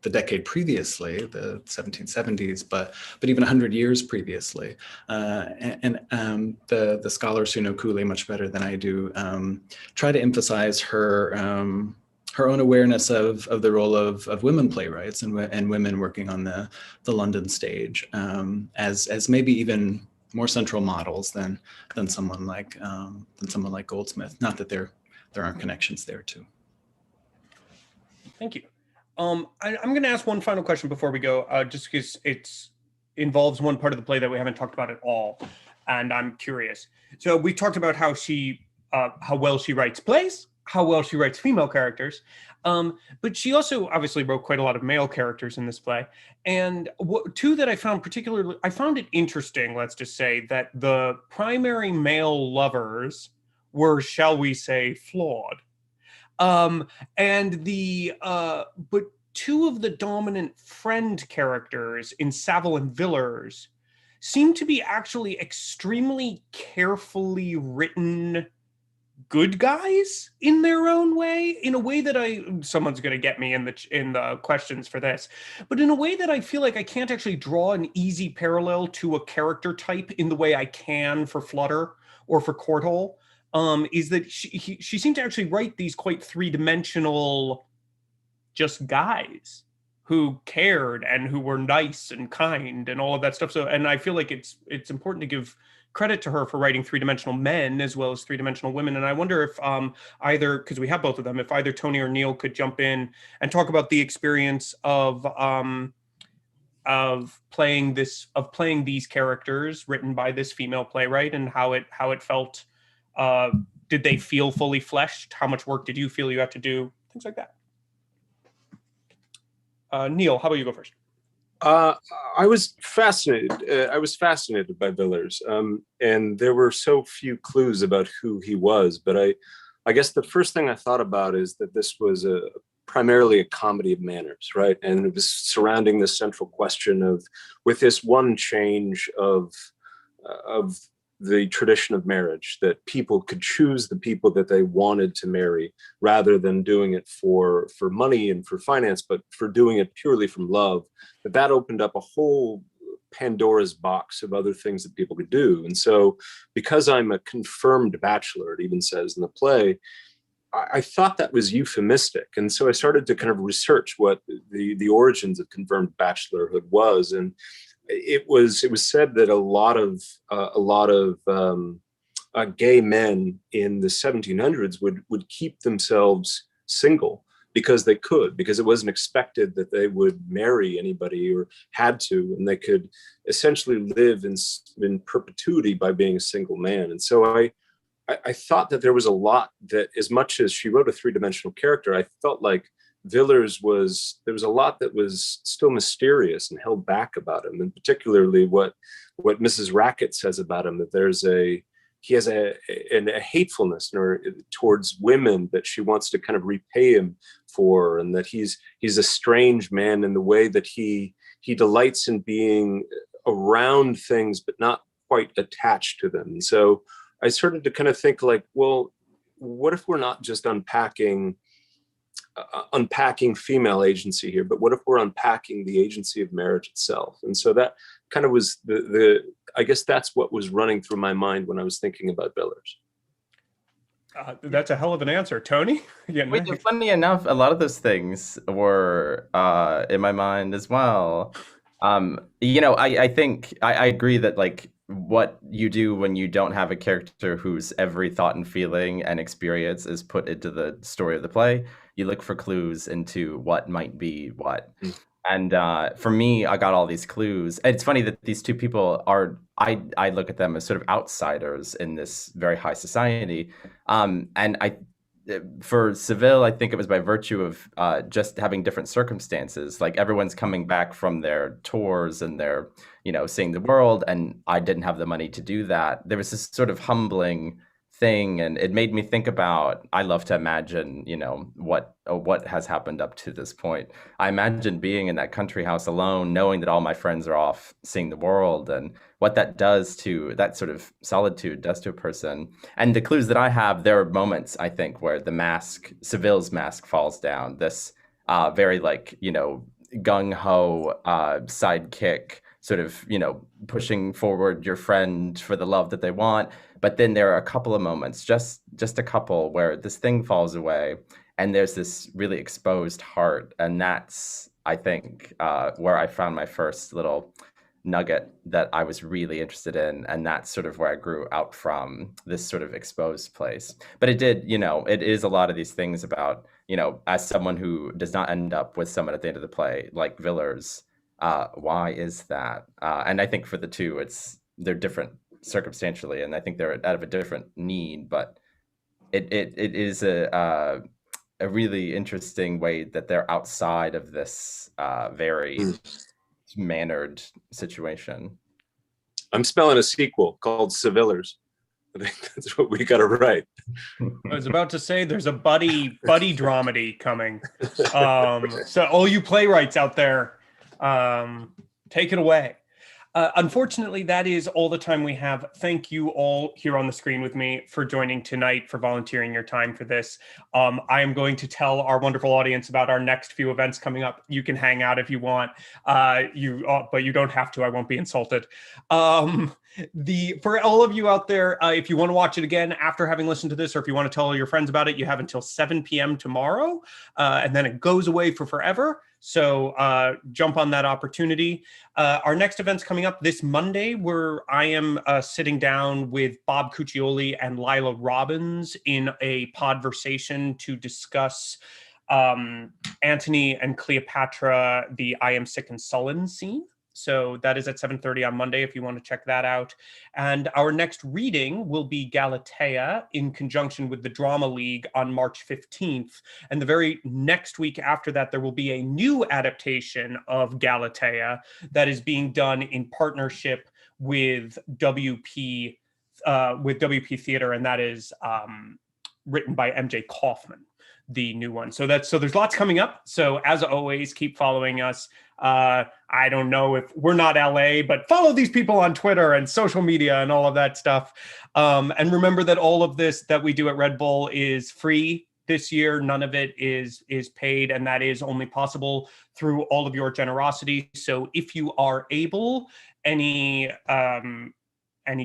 decade previously, the 1770s, but even 100 years previously. The scholars who know Cowley much better than I do try to emphasize her own awareness of the role of women playwrights and women working on the London stage as maybe even more central models than someone like Goldsmith. Not that there aren't connections there too.
Thank you. I'm going to ask one final question before we go, just because it involves one part of the play that we haven't talked about at all, and I'm curious. So we talked about how well she writes plays, how well she writes female characters, but she also obviously wrote quite a lot of male characters in this play. And two that I found it interesting, let's just say, that the primary male lovers were, shall we say, flawed. But two of the dominant friend characters in Savile and Villers seem to be actually extremely carefully written good guys in their own way, in a way that someone's going to get me in the questions for this, but in a way that I feel like I can't actually draw an easy parallel to a character type in the way I can for Flutter or for Courthole, is that she seemed to actually write these quite three-dimensional just guys who cared and who were nice and kind and all of that stuff. So, and I feel like it's important to give credit to her for writing three-dimensional men as well as three-dimensional women. And I wonder if either, because we have both of them, if either Tony or Neil could jump in and talk about the experience of playing these characters written by this female playwright and how it felt Did they feel fully fleshed? How much work did you feel you had to do? Things like that. Neil, how about you go first?
I was fascinated. I was fascinated by Villers, and there were so few clues about who he was. But I guess the first thing I thought about is that this was primarily a comedy of manners, right? And it was surrounding this central question of, with this one change of the tradition of marriage, that people could choose the people that they wanted to marry rather than doing it for money and for finance, but for doing it purely from love. That opened up a whole Pandora's box of other things that people could do. And so, because I'm a confirmed bachelor, it even says in the play, I thought that was euphemistic. And so I started to kind of research what the origins of confirmed bachelorhood was. And it was said that a lot of gay men in the 1700s would keep themselves single because they could, because it wasn't expected that they would marry anybody or had to, and they could essentially live in perpetuity by being a single man. And so I thought that there was a lot that, as much as she wrote a three-dimensional character, I felt like Villers there was a lot that was still mysterious and held back about him, and particularly what Mrs. Rackett says about him, that he has a hatefulness towards women that she wants to kind of repay him for, and that he's a strange man in the way that he delights in being around things but not quite attached to them. And so I started to kind of think like, well, what if we're not just unpacking female agency here, but what if we're unpacking the agency of marriage itself? And so that kind of was I guess that's what was running through my mind when I was thinking about Villers.
That's a hell of an answer, Tony. Yeah,
Wait, funny enough, a lot of those things were in my mind as well. I think I agree that, like, what you do when you don't have a character whose every thought and feeling and experience is put into the story of the play, you look for clues into what might be what. And for me, I got all these clues. And it's funny that these two people I look at them as sort of outsiders in this very high society. For Seville, I think it was by virtue of just having different circumstances. Like, everyone's coming back from their tours and they're, seeing the world, and I didn't have the money to do that. There was this sort of humbling thing, and it made me think about, I love to imagine, what has happened up to this point. I imagine being in that country house alone, knowing that all my friends are off seeing the world, and what that does to that sort of solitude does to a person. And the clues that I have, there are moments, I think, where Seville's mask falls down, this very, like, gung-ho sidekick, sort of, pushing forward your friend for the love that they want. But then there are a couple of moments, just a couple, where this thing falls away and there's this really exposed heart. And that's, I think, where I found my first little nugget that I was really interested in. And that's sort of where I grew out from, this sort of exposed place. But it did, it is a lot of these things about, as someone who does not end up with someone at the end of the play, like Villers, why is that? And I think for the two, they're different circumstantially, and I think they're out of a different need, but it is a really interesting way that they're outside of this very mannered situation.
I'm spelling a sequel called Sevillers. I think that's what we got to write.
I was about to say there's a buddy dramedy coming. So all you playwrights out there, take it away. Unfortunately, that is all the time we have. Thank you all here on the screen with me for joining tonight, for volunteering your time for this. I am going to tell our wonderful audience about our next few events coming up. You can hang out if you want, but you don't have to. I won't be insulted. For all of you out there, if you want to watch it again after having listened to this, or if you want to tell all your friends about it, you have until 7 p.m. tomorrow, and then it goes away for forever. So jump on that opportunity. Our next event's coming up this Monday, where I am sitting down with Bob Cuccioli and Lila Robbins in a podversation to discuss Antony and Cleopatra, the I Am Sick and Sullen scene. So that is at 7:30 on Monday if you want to check that out. And our next reading will be Galatea in conjunction with the Drama League on March 15th. And the very next week after that, there will be a new adaptation of Galatea that is being done in partnership with WP Theater, and that is written by MJ Kaufman, the new one. So there's lots coming up. So as always, keep following us. I don't know if we're not LA, but follow these people on Twitter and social media and all of that stuff. And remember that all of this that we do at Red Bull is free this year. None of it is paid, and that is only possible through all of your generosity. So if you are able, any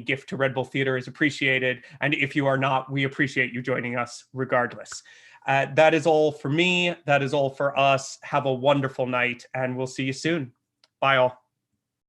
gift to Red Bull Theater is appreciated. And if you are not, we appreciate you joining us regardless. That is all for me. That is all for us. Have a wonderful night, and we'll see you soon. Bye all.